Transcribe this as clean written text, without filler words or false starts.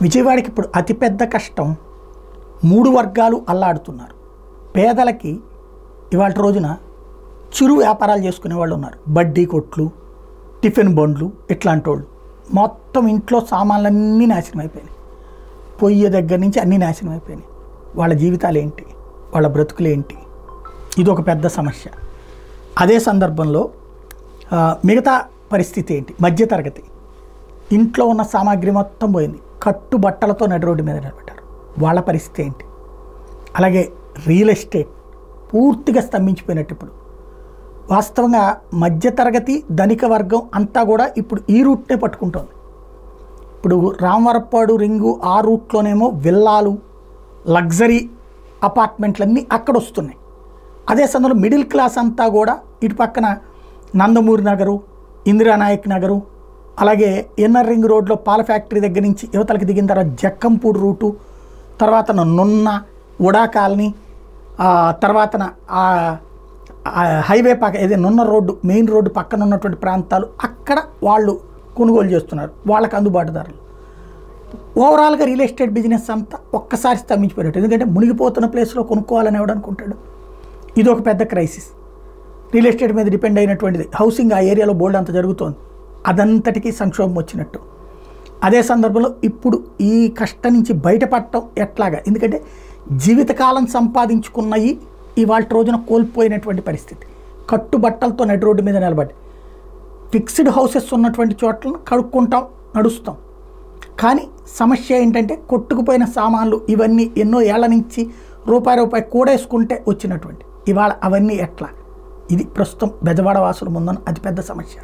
విజయవాడకి ఇప్పుడు అతిపెద్ద కష్టం 3 వర్గాలు అల్లాడుతున్నారు. పేదలకి ఇవాళ రోజున చిరు వ్యాపారాలు చేసుకునే వాళ్ళు ఉన్నారు. బడ్డీ కొట్లు, టిఫిన్ బండ్లు, ఇట్లాంటి వాళ్ళు మొత్తం ఇంట్లో సామాన్లన్నీ నాశనం అయిపోయినాయి. పొయ్యి దగ్గర నుంచి అన్నీ నాశనం అయిపోయినాయి. వాళ్ళ జీవితాలు ఏంటి, వాళ్ళ బ్రతుకులు ఏంటి, ఇది ఒక పెద్ద సమస్య. అదే సందర్భంలో మిగతా పరిస్థితి ఏంటి, మధ్యతరగతి ఇంట్లో ఉన్న సామాగ్రి మొత్తం పోయింది. కట్టు బట్టలతో నడి రోడ్డు మీద నిలబెట్టారు. వాళ్ళ పరిస్థితి ఏంటి? అలాగే రియల్ ఎస్టేట్ పూర్తిగా స్తంభించిపోయినట్టు. ఇప్పుడు వాస్తవంగా మధ్యతరగతి ధనిక వర్గం అంతా కూడా ఇప్పుడు ఈ రూట్నే పట్టుకుంటోంది. ఇప్పుడు రామవరపాడు రింగు ఆ రూట్లోనేమో విల్లాలు, లగ్జరీ అపార్ట్మెంట్లన్నీ అక్కడ వస్తున్నాయి. అదే సమయంలో మిడిల్ క్లాస్ అంతా కూడా ఇటు పక్కన నందమూరి నగరు, ఇందిరానాయక్ నగరు, అలాగే ఎన్ఆర్ రింగ్ రోడ్లో పాల ఫ్యాక్టరీ దగ్గర నుంచి యువతలకి దిగిన తర్వాత జక్కంపూడి రూటు, తర్వాత నున్న ఉడా కాలనీ, తర్వాత హైవే పక్క ఏదో నున్న రోడ్డు మెయిన్ రోడ్డు పక్కన ఉన్నటువంటి ప్రాంతాలు అక్కడ వాళ్ళు కొనుగోలు చేస్తున్నారు. వాళ్ళకి అందుబాటుదారులు. ఓవరాల్గా రియల్ ఎస్టేట్ బిజినెస్ అంతా ఒక్కసారి స్తంభించిపోయినట్టు. ఎందుకంటే మునిగిపోతున్న ప్లేస్లో కొనుక్కోవాలని ఎవడు అనుకుంటాడు? ఇది ఒక పెద్ద క్రైసిస్. రియల్ ఎస్టేట్ మీద డిపెండ్ అయినటువంటిది. హౌసింగ్ ఆ ఏరియాలో బోల్డ్ అంత జరుగుతోంది. అదంతటికీ సంక్షోభం వచ్చినట్టు. అదే సందర్భంలో ఇప్పుడు ఈ కష్టం నుంచి బయటపడటం ఎట్లాగా? ఎందుకంటే జీవితకాలం సంపాదించుకున్నవి ఇవాళ రోజున కోల్పోయినటువంటి పరిస్థితి. కట్టుబట్టలతో నడి రోడ్డు మీద నిలబడి ఫిక్స్డ్ హౌసెస్ ఉన్నటువంటి చోట్లను కడుక్కుంటాం, నడుస్తాం. కానీ సమస్య ఏంటంటే కొట్టుకుపోయిన సామాన్లు ఇవన్నీ ఎన్నో ఏళ్ల నుంచి రూపాయి కూడేసుకుంటే వచ్చినటువంటి ఇవాళ అవన్నీ ఎట్లా? ఇది ప్రస్తుతం బెజవాడ వాసుల ముందున్న అతిపెద్ద సమస్య.